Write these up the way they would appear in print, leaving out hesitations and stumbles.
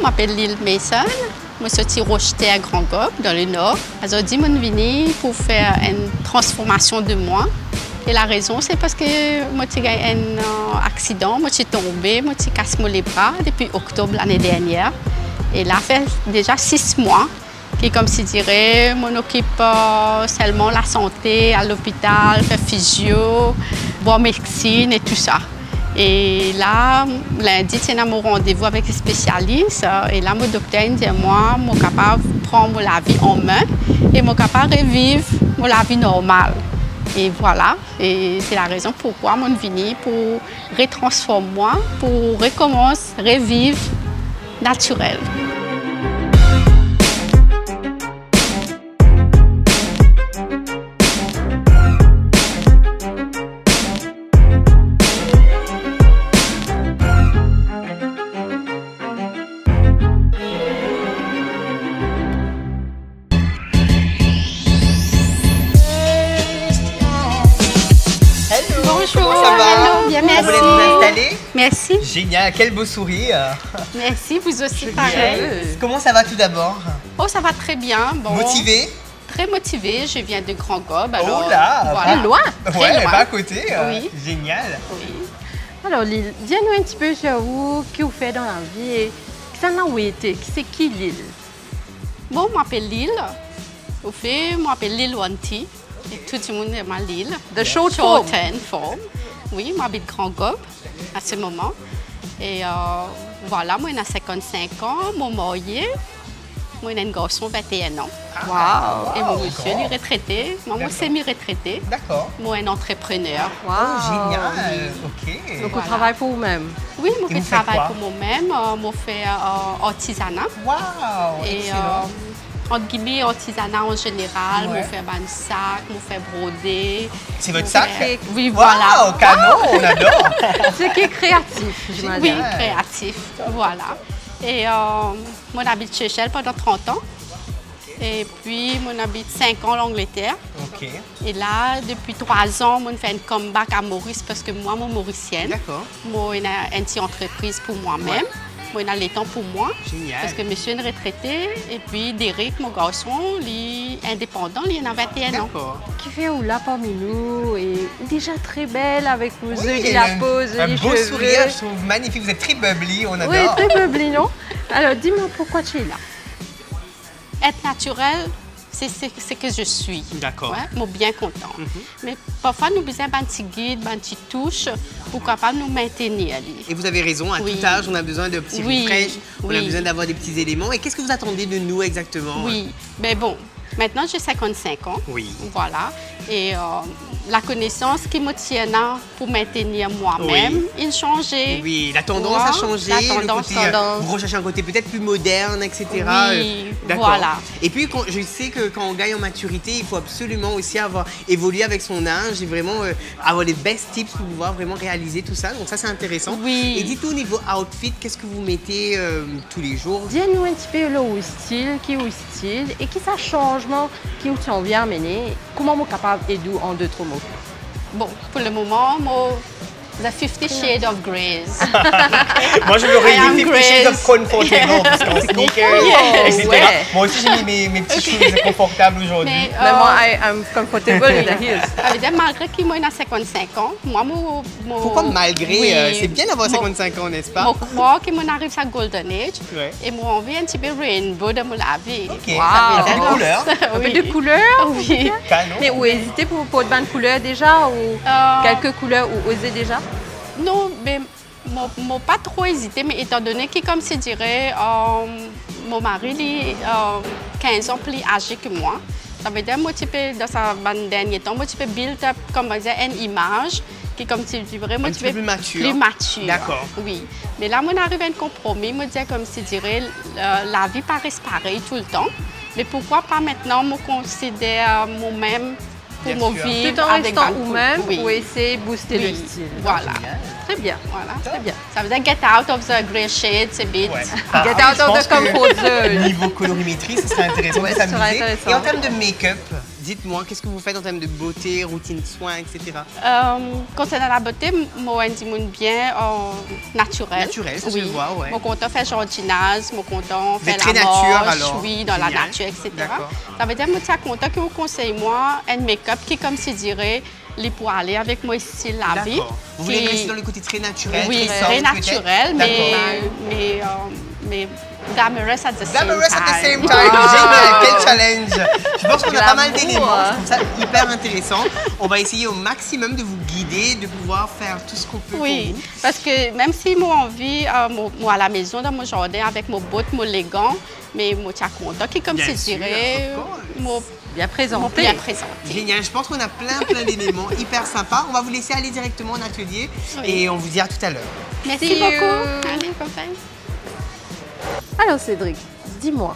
m'appelle Lil Mason. Je suis Rocheté à Grand Gobe, dans le Nord. Aujourd'hui, je suis venue pour faire une transformation de moi. Et la raison, c'est parce que j'ai eu un accident, je suis tombée, je suis cassé les bras depuis octobre l'année dernière. Et là, ça fait déjà 6 mois que, comme si dirais, je m'occupe seulement de la santé à l'hôpital, faire physio, boire médecine et tout ça. Et là, lundi, c'est mon rendez-vous avec les spécialistes. Et là, mon docteur dit moi, je suis capable de prendre la vie en main et je suis capable de revivre la vie normale. Et voilà, et c'est la raison pourquoi je suis venue pour retransformer moi, pour recommencer, revivre naturel. Bonjour, comment ça va? Hello, bien, merci. Vous voulez vous installer? Merci. Génial, quel beau sourire. Merci, vous aussi pareil. Comment ça va tout d'abord? Oh, ça va très bien. Bon, Motivé? Très motivée, je viens de Grand Gobe. Alors, Oh là, voilà. loin. Ouais, loin. pas à côté. Oui. Génial. Oui. Alors, Lil, dis-nous un petit peu sur vous, ce que vous faites dans la vie et ça n'a où été, c'est qui Lil? Bon, je m'appelle Lil. Au fait, je m'appelle Lil Wanti. Et tout le monde m'appelle Lil. The short form. Form. Oui, j'habite Grand Gobe à ce moment. Et voilà, moi, j'ai 55 ans, je suis mariée. Moi, j'ai un garçon de 21 ans. Wow. Et mon monsieur, il est retraité. Moi, je suis semi-retraité. D'accord. Moi, un entrepreneur. Oh, génial. Ok. Donc, Voilà. on travaille pour vous-même. Oui, Et je vous faites travaille quoi? pour moi-même. Je fais artisanat. Waouh, Et excellent. entre guillemets, artisanat en général. Ouais. Je fais un sac, je fais broder. C'est votre je sac? fais- Oui, voilà. Waouh, canon, on adore. Ce qui est créatif, j'imagine. Oui, créatif. Voilà. Et moi, j'habite chez Shell pendant 30 ans. Et puis, moi, j'habite 5 ans en Angleterre. Ok, Et là, depuis 3 ans, moi, je fais un comeback à Maurice parce que moi, je suis mauricienne. d'accord. Moi, j'ai une petite entreprise pour moi-même. Ouais. Moi, j'ai le temps pour moi. Génial. Parce que monsieur est retraité. Et puis, Derek, mon garçon, il est indépendant, il en a 21 ans. D'accord. Qui fait ou là parmi nous et déjà très belle avec vos Oui, yeux et la pose, un les beau cheveux. sourire, je trouve magnifique. Vous êtes très bubbly, on adore. Oui, très bubbly, non? Alors, dis-moi pourquoi tu es là. Être naturel, c'est ce que je suis. D'accord. Ouais, je suis bien content. Mais parfois, nous avons besoin d'un petit guide, d'une petite touche pour capable nous maintenir. Et vous avez raison, à Oui. tout âge, on a besoin de petits Oui, refresh, on a oui. besoin d'avoir des petits éléments. Et qu'est-ce que vous attendez de nous exactement? Oui, mais bon, maintenant j'ai 55 ans. Oui. Voilà. Et la connaissance qui me tient là pour maintenir moi-même, Oui. il changeait. Oui, la tendance a Voilà, changé, la le tendance, côté, vous recherchez un côté peut-être plus moderne, etc. Oui, D'accord. voilà. Et puis, je sais que quand on gagne en maturité, il faut absolument aussi avoir évolué avec son âge et vraiment avoir les best tips pour pouvoir vraiment réaliser tout ça. Donc ça, c'est intéressant. Oui. Et dites-nous au niveau outfit, qu'est-ce que vous mettez tous les jours? Dis-nous un petit peu le style, qui est le style et qui ça changement qui tu en viens mener. Comment vous capable et d'où en 2-3 mots? Bon, pour le moment, moi, The 50 Shades of Grey. Moi, je l'aurais I am dit 50 Grace. Shades of Comfortable, parce qu'en sneakers, Yes, etc. ouais. Moi aussi, j'ai mis mes petits shoes confortables aujourd'hui. Mais Mais moi, I'm comfortable with the heels. ça veut dire, malgré qu'il m'a 55 ans, moi, Pourquoi malgré? Oui, C'est bien d'avoir 55 ans, n'est-ce pas? Je crois qu'il m'arrive à Golden Age. Ouais. Et moi, envie un petit peu rainbow de la vie. Ok, Wow. ça fait des Alors, couleurs. Un peu oui. de couleurs? Oui. Canon. Mais ou hésiter pour une bonne couleur déjà ou quelques couleurs ou oser déjà? Non, mais je n'ai pas trop hésité, mais étant donné que, comme je dirais, mon mari est 15 ans plus âgé que moi, ça veut dire que dans sa dernier temps, je peux build up comme dire, une image qui, comme tu dirais, Un petit peu plus mature. Plus mature. D'accord. Oui. Mais là, on arrive à un compromis, je dis, comme je dirais, la vie paraît pareille tout le temps. Mais pourquoi pas maintenant me considérer moi-même pour Bien me sûr. vivre Tout en avec restant un vous-même oui. ou essayer de booster Oui. le style. Voilà. Très bien. Voilà. Très bien. Ça veut dire get out of the grey shades a bit. Ouais. Get Ah, out je of pense the comfort zone. Niveau colorimétrie, ce serait intéressant Ouais, de ce serait s'amuser. intéressant. Et en termes de make-up, dites-moi, qu'est-ce que vous faites en termes de beauté, routine de soins, etc. Concernant la beauté, moi, je dis bien naturel. Naturel, ça se voit, ouais. Mon content fait jardinage, mon content fait très la nature, moche, alors. oui, dans la nature, etc. Ça veut dire que je suis content que vous conseillez moi un make-up qui, comme si dirais, les pour aller avec mon style la vie. Vous voulez rester dans le côté très naturel, oui, très naturel, mais glamorous at the same time. Glamorous at the same time. Génial, quel challenge. Je pense qu'on a pas mal d'éléments, je trouve ça hyper intéressant. On va essayer au maximum de vous guider, de pouvoir faire tout ce qu'on peut pour vous. Parce que même si moi envie, moi à la maison, dans mon jardin, avec mon bottes, mon élégant, mais moi je suis content, qui comme si je dirais, bien présenté. Génial, je pense qu'on a plein d'éléments hyper sympas. On va vous laisser aller directement en atelier et on vous dit à tout à l'heure. Merci beaucoup. Allez, bye. Alors Cédric, dis-moi,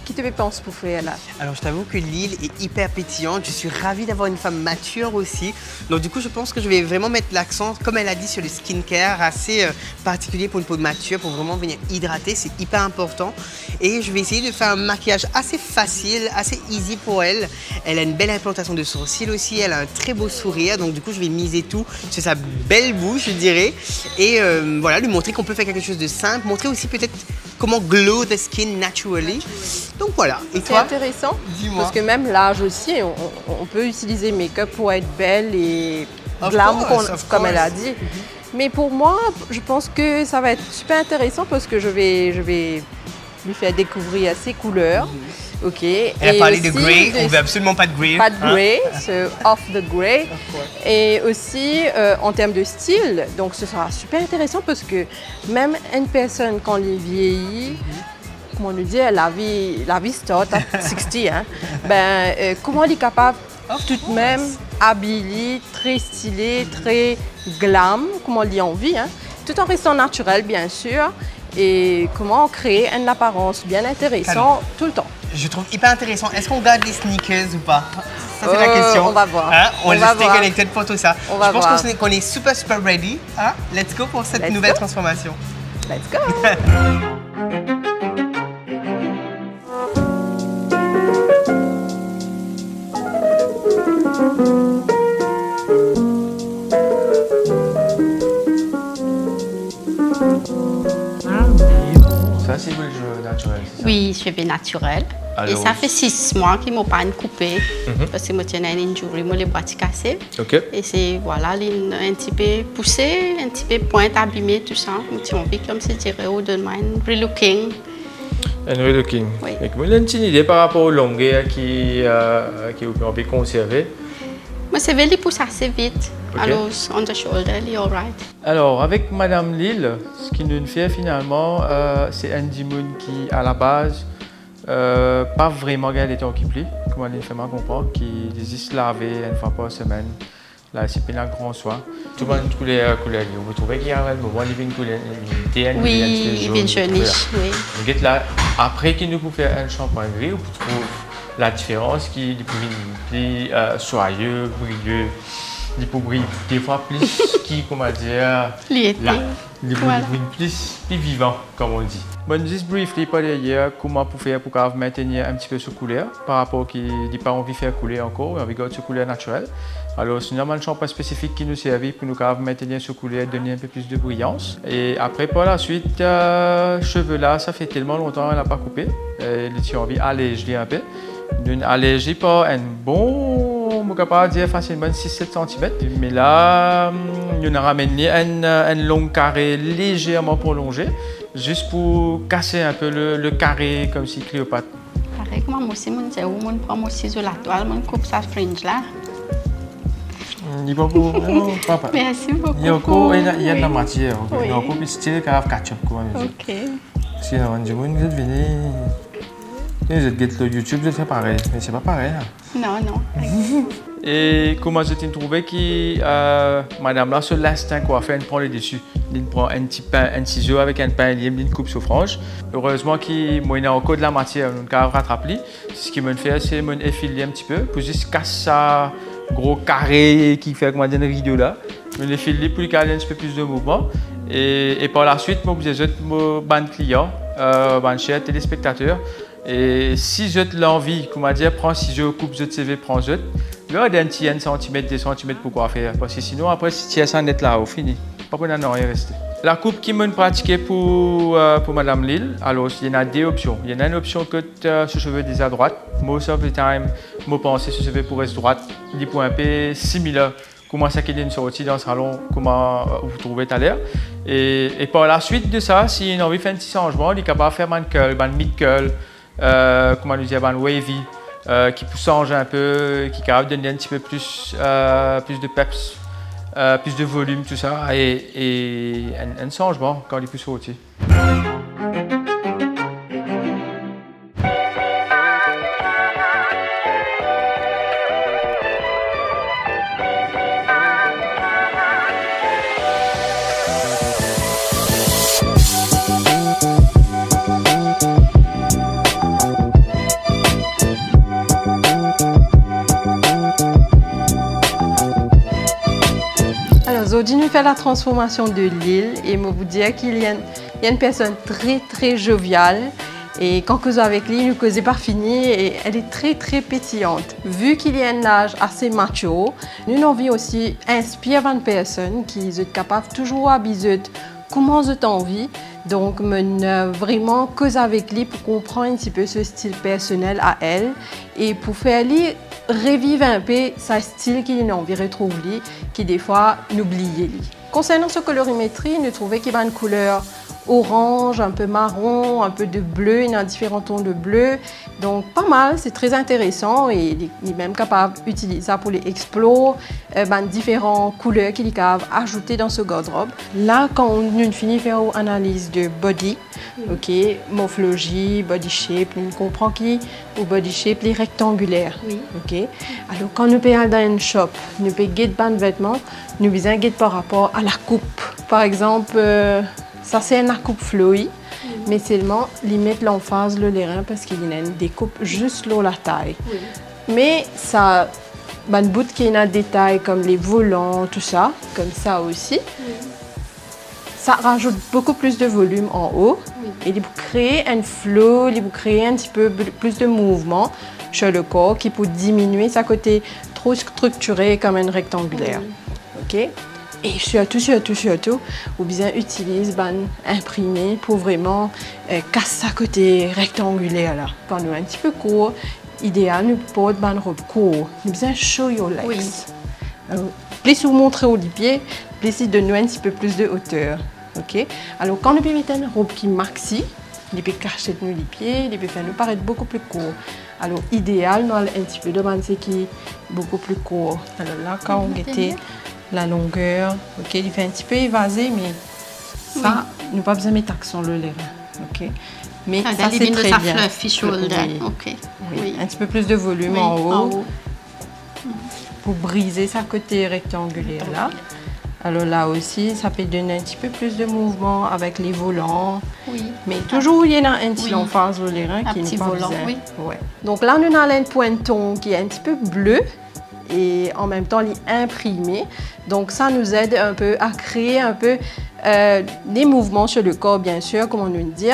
qui te pense pour faire là? Alors je t'avoue que l'île est hyper pétillante, je suis ravie d'avoir une femme mature aussi. Donc du coup je pense que je vais vraiment mettre l'accent, comme elle a dit, sur le skincare assez particulier pour une peau mature, pour vraiment venir hydrater, c'est hyper important. Et je vais essayer de faire un maquillage assez facile, assez easy pour elle. Elle a une belle implantation de sourcils aussi, elle a un très beau sourire, donc du coup je vais miser tout sur sa belle bouche, je dirais. Et voilà, lui montrer qu'on peut faire quelque chose de simple, montrer aussi peut-être comment glow the skin naturally. Donc voilà. Et toi? C'est intéressant, dis-moi. parce que même l'âge aussi, on peut utiliser make-up pour être belle et glam, comme elle a dit. Mais pour moi, je pense que ça va être super intéressant parce que je vais lui faire découvrir ses couleurs. Ok. Elle a parlé de grey, on ne veut absolument pas de grey. Pas de grey, c'est off the grey. Et aussi en termes de style, donc ce sera super intéressant parce que même une personne quand elle vieillit, comment on dit, la vie start à 60, hein, comment elle est capable tout de même habillée, très stylée, très glam, comme on dit en vie, hein, tout en restant naturel bien sûr, et comment créer une apparence bien intéressante tout le temps. Je trouve hyper intéressant. Est-ce qu'on garde les sneakers ou pas? Ça, c'est la question. On va voir. Hein? On va stay connected pour tout ça. Je pense qu'on est super ready. Hein? Let's go pour cette nouvelle transformation. Let's go. Ça, c'est le jeu naturel, c'est ça? Oui, cheveux naturel. Alors, et ça fait 6 mois qu'ils m'ont pas coupé parce que moi tiens une injury, moi les bras cassés. Et c'est voilà, un petit peu poussé, un petit peu pointe abîmé tout ça. J'ai envie comme si je dirais au de moi un relooking. Un relooking. Oui. Et vous avez une idée par rapport aux longueurs qui vous ont conservé? Moi c'est venu pousse assez vite. Alors on the shoulder, il est alright. Alors avec Madame Lille, ce qui nous fait finalement, c'est Andy Moon qui à la base pas vraiment gagné les temps qui plient, comme on fait mal comprendre, qui désiste laver une fois par semaine. Là, c'est bien un grand soin. Tout le monde couleur. Vous trouvez qu'il y a un moment où il y a une couleur, oui, il vient jauniche, oui. Donc là, après qu'il nous fait un shampoing gris, vous trouvez la différence qui est plus soyeux, brilleux. Il peut briller des fois plus qui, comment dire, plus vivant, comme on dit. Bon, juste briefly, par ailleurs, comment pour faire pour maintenir un petit peu ce couleur par rapport qui n'a pas envie de faire couler encore, on veut garder ce couleur naturel. Alors, c'est normalement un shampoing spécifique qui nous sert pour nous maintenir ce couleur, donner un peu plus de brillance. Et après, par la suite, cheveux là, ça fait tellement longtemps qu'elle n'a pas coupé. Elle a envie d'alléger un peu. D'une allergie par un bon, on peut pas dire facilement 6-7 cm. Mais là, on a ramené un long carré légèrement prolongé, juste pour casser un peu le carré comme si Cléopâtre. Pareil, moi aussi, je prends mon ciseau la toile, je coupe sa fringe là. Il va pour papa. Merci beaucoup. Il y a de la matière. Il y a encore plus style qu'à ketchup. Ok. Si on a du monde, vous êtes venu. Vous êtes le YouTube, vous faites pareil, mais c'est pas pareil. Hein. Non. Et comment j'ai trouvé que madame là, sur l'instinct qu'on va faire, elle prend le dessus. Elle prend un petit pain, un ciseau avec un pain lié, une coupe sur frange. Heureusement qu'il y a encore de la matière, on peut rattraper. Ce qu'il me fait, c'est me effiler un petit peu pour juste casser ça gros carré qui fait comme un rideau là. Je l'effiler pour qu'il y ait un petit peu plus de mouvement. Et par la suite, je vais mon client, mon cher téléspectateur. Et si je l'envie, comment dire, prends ciseaux, coupe je CV, prends je. Là, il y a un petit 1 cm, 2 cm pour quoi faire. Parce que sinon, après, si tu es sans être là, fini. Pas pour n'en rien rester. La coupe qui m'a pratiquée pour Madame Lille, alors il y en a deux options. Il y en a une option que ce cheveu est à droite. Most of the time, je pense que ce cheveu pour rester droite. Il est un peu similaire. Comment ça qu'il y a une sortie dans le salon, comment vous trouvez tout à l'heure. Et par la suite de ça, si on a envie de faire un petit changement, il est capable de faire un curl, un mid-curl, comment nous dire, un wavy, qui peut changer un peu, qui est capable de donner un petit peu plus de peps. Plus de volume, tout ça, et un changement quand il peut sortir. Aujourd'hui, nous faisons la transformation de l'île et je vous dire qu'il y a une personne très joviale et quand nous avec lui, nous causons pas fini et elle est très pétillante. Vu qu'il y a un âge assez macho, nous avons envie aussi d'inspirer une personne qui est capable toujours à biser comment je t'envie. Donc, vraiment cause avec lui pour comprendre un petit peu ce style personnel à elle et pour faire lui revivre un peu ce style qu'il a envie de retrouver, qui des fois n'oublie. Concernant ce colorimétrie, nous trouvons qu'il y a une couleur orange, un peu marron, un peu de bleu, il y a différents tons de bleu. Donc pas mal, c'est très intéressant et il est même capable d'utiliser ça pour les explorer différentes couleurs qu'il est capable d'ajouter dans ce garde-robe. Là, quand on finit de faire une analyse de body, ok, morphologie, body shape, on comprend qu'il au body shape les rectangulaires. Oui. Ok. Alors quand nous payons dans une shop, nous payons des vêtements, nous visons par rapport à la coupe. Par exemple, ça c'est une coupe flowy, mais seulement limite l'emphase le l'airain parce qu'il y a une découpe juste là la taille. Oui. Mais ça, un bout qui a des détails comme les volants, tout ça, comme ça aussi. Oui. Ça rajoute beaucoup plus de volume en haut. Oui. Et il peut créer un flow, il peut créer un petit peu plus de mouvement sur le corps qui peut diminuer sa côté trop structuré comme un rectangulaire. Oui. Ok. Et surtout, ou bien utilise imprimé pour vraiment casser sa côté rectangulaire là. Quand nous un petit peu court, idéal nous porte une robe court. Nous bien show your legs. Oui. Alors, plus vous montrer au pied, plus de nous un petit peu plus de hauteur. Ok. Alors quand nous peut mettre une robe qui maxi, il peut cacher nous les pieds, il peut faire nous paraître beaucoup plus court. Alors idéal nous un petit peu de bande qui est beaucoup plus court. Alors là quand on était la longueur, ok, il fait un petit peu évasé, mais ça, nous n'avons pas besoin de mettre accent le lait, ok. Mais ça c'est très bien. Okay. Oui. Un petit peu plus de volume en haut pour briser sa côté rectangulaire là. Alors là aussi, ça peut donner un petit peu plus de mouvement avec les volants. Oui. Mais toujours il y a un petit emphase le l'airain qui n'est pas volant, besoin. Oui. Ouais. Donc là, nous avons un pointon qui est un petit peu bleu. Et en même temps, il est imprimé. Donc, ça nous aide un peu à créer un peu des mouvements sur le corps, bien sûr, comme on nous dit.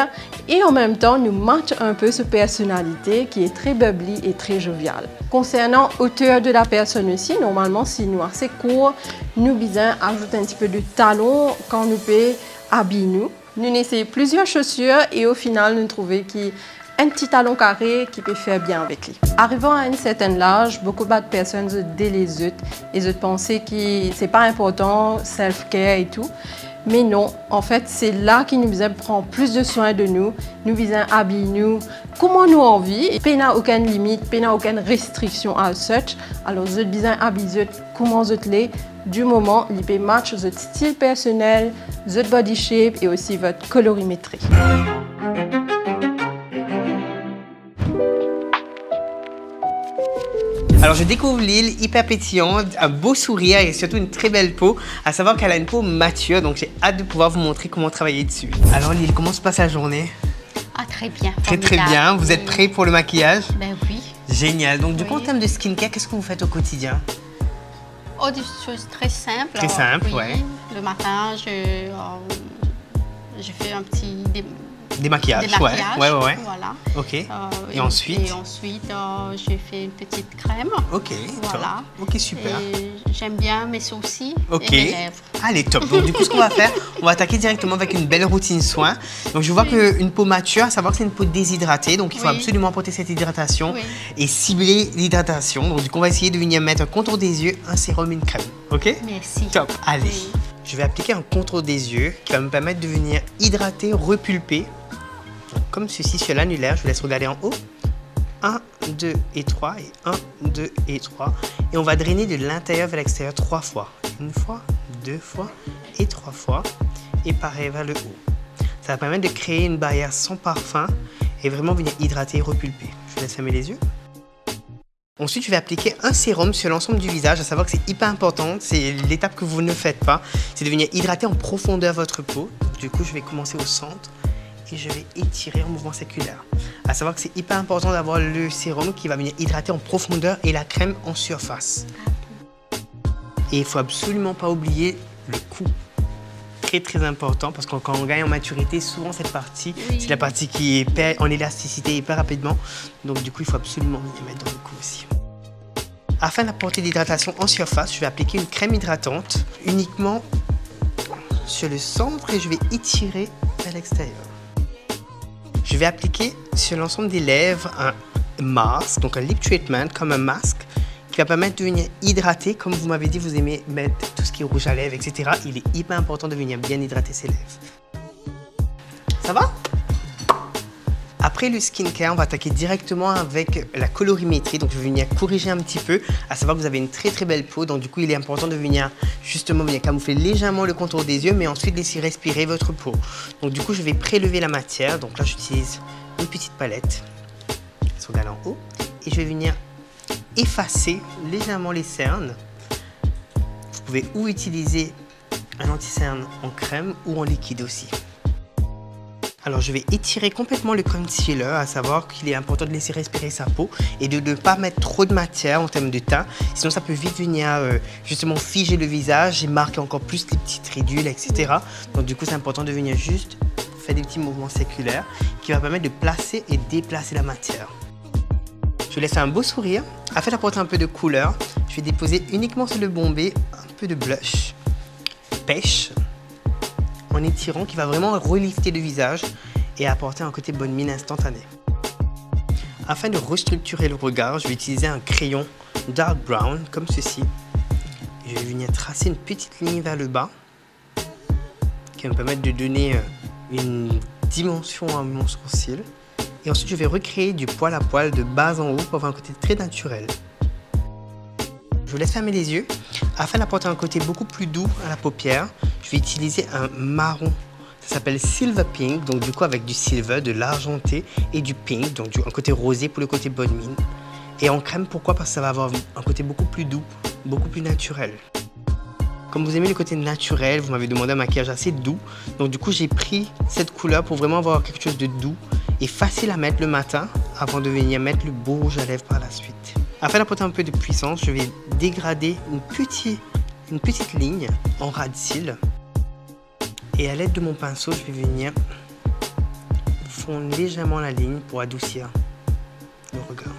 Et en même temps, nous match un peu cette personnalité qui est très bubbly et très joviale. Concernant hauteur de la personne aussi, normalement, si nous assez court, nous besoin ajouter un petit peu de talon quand nous peut habiller nous. Nous essayons plusieurs chaussures et au final, nous trouvons qu'il un petit talon carré qui peut faire bien avec lui. Arrivant à un certain âge, beaucoup de personnes se délaissent et se pensent que c'est pas important, self-care et tout. Mais non, en fait, c'est là qu'il nous prend plus de soin de nous, nous visons habiller nous, comment nous envie. Et il n'y a aucune limite, il n'y a aucune restriction à such. Alors, vous besoin habiller comment vous l'êtes du moment, il peut match votre style personnel, votre body shape et aussi votre colorimétrie. Alors je découvre Lille, hyper pétillante, un beau sourire et surtout une très belle peau. À savoir qu'elle a une peau mature, donc j'ai hâte de pouvoir vous montrer comment travailler dessus. Alors Lille, comment se passe la journée? Ah, très bien. Très bien. Vous êtes prêts pour le maquillage? Ben oui. Génial. Donc du coup en termes de skincare, qu'est-ce que vous faites au quotidien? Oh, des choses très simples. Très simple, oui. ouais. Le matin, je fais un petit Démaquillage, démaquillage. Ouais. Voilà. Ok. Et ensuite? Et ensuite, j'ai fait une petite crème. Ok, Voilà. top. Ok, super. Et j'aime bien mes sourcils Ok. et mes lèvres. Allez, top. Donc, du coup, ce qu'on va faire, on va attaquer directement avec une belle routine soin. Donc, je vois qu'une peau mature, à savoir que c'est une peau déshydratée. Donc, il faut absolument apporter cette hydratation et cibler l'hydratation. Donc, du coup, on va essayer de venir mettre un contour des yeux, un sérum, une crème. Ok? Merci. Top. Allez. Je vais appliquer un contour des yeux qui va me permettre de venir hydrater, repulper. Donc, comme ceci sur l'annulaire, je vous laisse regarder en haut. 1, 2 et 3 et 1, 2 et 3. Et on va drainer de l'intérieur vers l'extérieur 3 fois. Une fois, 2 fois et 3 fois. Et pareil vers le haut. Ça va permettre de créer une barrière sans parfum et vraiment venir hydrater et repulper. Je vous laisse fermer les yeux. Ensuite, je vais appliquer un sérum sur l'ensemble du visage, à savoir que c'est hyper important, c'est l'étape que vous ne faites pas, c'est de venir hydrater en profondeur votre peau. Du coup, je vais commencer au centre et je vais étirer en mouvement circulaire. À savoir que c'est hyper important d'avoir le sérum qui va venir hydrater en profondeur et la crème en surface. Et il ne faut absolument pas oublier le cou. Très important parce que quand on gagne en maturité, souvent cette partie, c'est la partie qui perd en élasticité hyper rapidement. Donc du coup, il faut absolument venir mettre dans le cou aussi. Afin d'apporter l'hydratation en surface, je vais appliquer une crème hydratante uniquement sur le centre et je vais étirer vers l'extérieur. Je vais appliquer sur l'ensemble des lèvres un masque, donc un lip treatment comme un masque qui va permettre de venir hydrater. Comme vous m'avez dit, vous aimez mettre tout ce qui est rouge à lèvres, etc. Il est hyper important de venir bien hydrater ses lèvres. Ça va? Après le skincare, on va attaquer directement avec la colorimétrie. Donc, je vais venir corriger un petit peu, à savoir que vous avez une très belle peau. Donc, du coup, il est important de venir justement camoufler légèrement le contour des yeux, mais ensuite laisser respirer votre peau. Donc, du coup, je vais prélever la matière. Donc là, j'utilise une petite palette. Je regarde en haut. Et je vais venir effacer légèrement les cernes. Vous pouvez ou utiliser un anti-cerne en crème ou en liquide aussi. Alors je vais étirer complètement le concealer, à savoir qu'il est important de laisser respirer sa peau et de ne pas mettre trop de matière en termes de teint, sinon ça peut vite venir justement figer le visage et marquer encore plus les petites ridules, etc. Donc du coup c'est important de venir juste faire des petits mouvements circulaires qui va permettre de placer et déplacer la matière. Je vous laisse un beau sourire. Afin d'apporter un peu de couleur, je vais déposer uniquement sur le bombé un peu de blush pêche en étirant, qui va vraiment relifter le visage et apporter un côté bonne mine instantané. Afin de restructurer le regard, je vais utiliser un crayon dark brown comme ceci. Je vais venir tracer une petite ligne vers le bas qui va me permettre de donner une dimension à mon sourcil. Et ensuite, je vais recréer du poil à poil de bas en haut pour avoir un côté très naturel. Je vous laisse fermer les yeux. Afin d'apporter un côté beaucoup plus doux à la paupière, je vais utiliser un marron. Ça s'appelle Silver Pink, donc du coup avec du silver, de l'argenté et du pink, donc un côté rosé pour le côté bonne mine. Et en crème, pourquoi? Parce que ça va avoir un côté beaucoup plus doux, beaucoup plus naturel. Comme vous aimez le côté naturel, vous m'avez demandé un maquillage assez doux. Donc du coup, j'ai pris cette couleur pour vraiment avoir quelque chose de doux et facile à mettre le matin avant de venir mettre le beau rouge à lèvres par la suite. Afin d'apporter un peu de puissance, je vais dégrader une petite ligne en ras de cils. Et à l'aide de mon pinceau, je vais venir fondre légèrement la ligne pour adoucir le regard.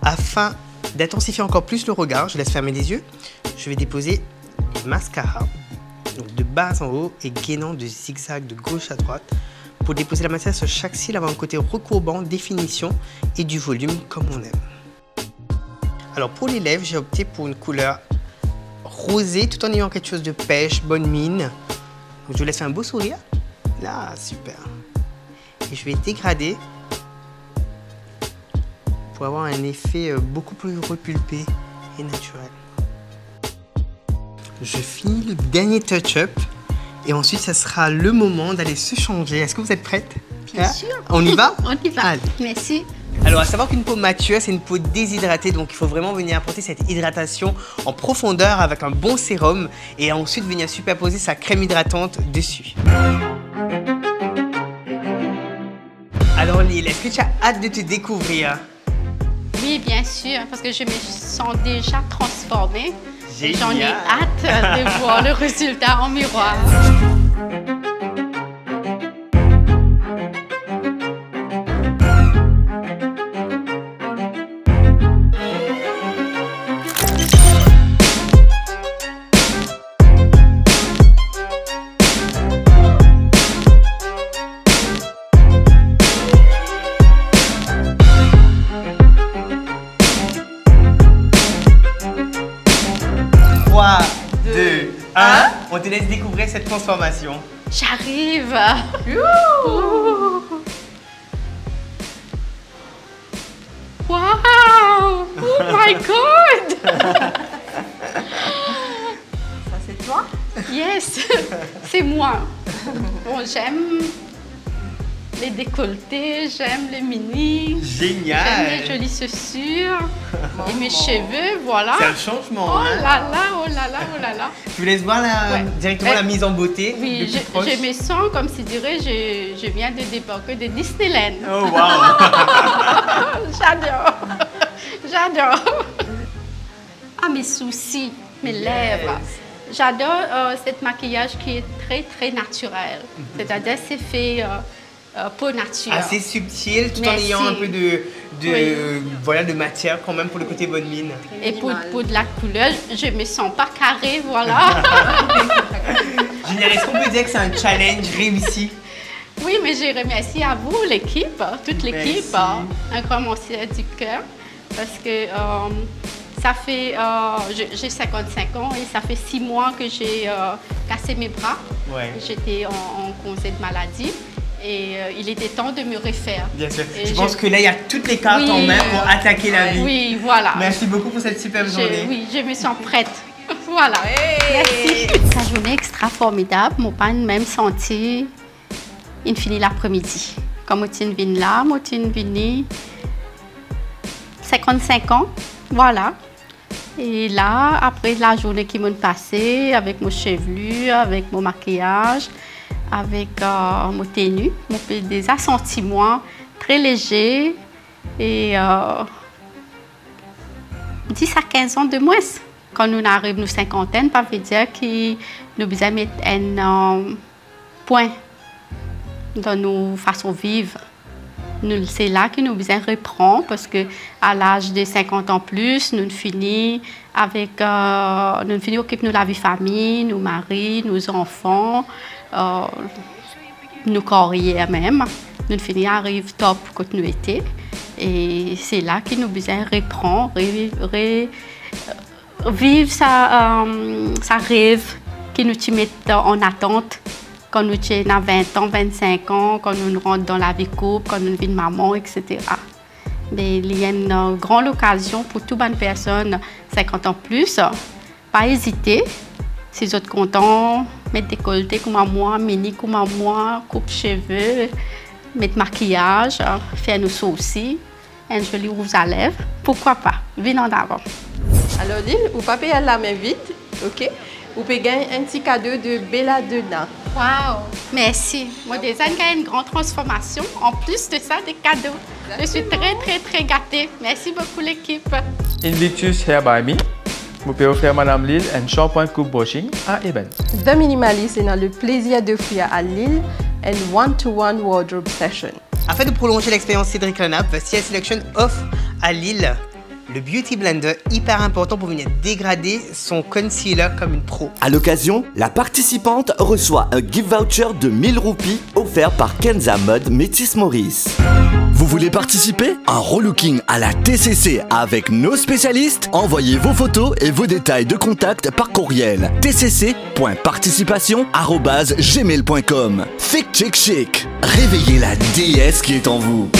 Afin d'intensifier encore plus le regard, je laisse fermer les yeux. Je vais déposer du mascara, donc de bas en haut et gainant de zigzag de gauche à droite pour déposer la matière sur chaque cil, avoir un côté recourbant, définition et du volume comme on aime. Alors pour les lèvres, j'ai opté pour une couleur rosée tout en ayant quelque chose de pêche, bonne mine. Donc je vous laisse un beau sourire. Là, super. Et je vais dégrader pour avoir un effet beaucoup plus repulpé et naturel. Je finis le dernier touch-up et ensuite, ça sera le moment d'aller se changer. Est-ce que vous êtes prête? Bien sûr. On y va? On y va. Allez. Merci. Alors, à savoir qu'une peau mature, c'est une peau déshydratée, donc il faut vraiment venir apporter cette hydratation en profondeur avec un bon sérum et ensuite venir superposer sa crème hydratante dessus. Alors Lille, est-ce que tu as hâte de te découvrir? Oui, bien sûr, parce que je me sens déjà transformée. Génial. J'en ai hâte de voir le résultat en miroir. 1, on te laisse découvrir cette transformation. J'arrive. Wow! Oh my God! Ça, c'est toi? Yes, c'est moi. Bon, j'aime les décolletés, j'aime les mini. Génial! J'aime les jolies chaussures et mes cheveux, voilà. C'est un changement. Oh hein? là là, oh là là, oh là là. Je vous laisse voir directement la mise en beauté. Oui, de plus proche. je me sens comme si je viens de débarquer de Disneyland. Oh wow! J'adore. J'adore. Ah, mes sourcils, mes lèvres. J'adore cette maquillage qui est très, très naturel. C'est-à-dire, c'est fait peau nature. Assez subtil, tout en Merci. ayant un peu de matière quand même pour le côté bonne mine. Et pour de la couleur, je me sens pas carrée, voilà. Génial, est-ce qu'on peut dire que c'est un challenge réussi? Oui, mais je remercie à vous, l'équipe, toute l'équipe. Merci. Un grand merci du cœur. Parce que ça fait, j'ai 55 ans et ça fait 6 mois que j'ai cassé mes bras. Ouais. J'étais en congé de maladie et il était temps de me refaire. Bien sûr. Et Je pense que là, il y a toutes les cartes en main pour attaquer la vie. Oui, voilà. Merci beaucoup pour cette superbe journée. Oui, je me sens prête. Voilà. Merci. C'est une journée extra formidable. Mon père même senti, il finit l'après-midi. Comme je viens là, je viens 55 ans, voilà. Et là, après la journée qui m'a passée, avec mon chevelu, avec mon maquillage, avec mon tenue, mon fait des assentiments très légers et 10 à 15 ans de moins. Quand nous arrivons à cinquantaine, ça veut dire que nous devons mettre un point dans nos façons de vivre. C'est là que nous devons reprendre parce qu'à l'âge de 50 ans plus, nous finissons avec occuper la vie famille, nos maris, nos enfants, nos carrières même. Nous finissons arrive top quand nous étions. Et c'est là que nous devons reprendre, vivre sa rêve qui nous met en attente. Quand nous avons 20 ans, 25 ans, quand nous rentrons dans la vie couple, quand nous devenons maman, etc. Mais il y a une grande occasion pour toute bonne personne, 50 ans plus, pas hésiter. Si vous êtes contents, mettre décolleté comme moi, mini comme moi, coupe cheveux, mettre maquillage, faire nos sourcils, un joli rouge à lèvres, pourquoi pas, venez en avant. Alors, Lille, vous ne pouvez pas payer la main vite, ok? Vous pouvez gagner un petit cadeau de Belladonna. Wow, merci. Mon design a une grande transformation. En plus de ça, des cadeaux. Je suis très, très, très gâtée. Merci beaucoup, l'équipe. Invictus Hair by Me. Vous pouvez offrir Madame Lille un shampoing coupe brushing à Eben. The Minimalist est dans le plaisir d'offrir à Lille une one-to-one wardrobe session. Afin de prolonger l'expérience Cédric Lenap, CL Selection offre à Lille le Beauty Blender, hyper important pour venir dégrader son concealer comme une pro. À l'occasion, la participante reçoit un gift voucher de 1000 roupies offert par Kenza Mode Métis Maurice. Vous voulez participer? Un relooking à la TCC avec nos spécialistes? Envoyez vos photos et vos détails de contact par courriel tcc.participation@gmail.com. Chic Chic Chic. Réveillez la déesse qui est en vous.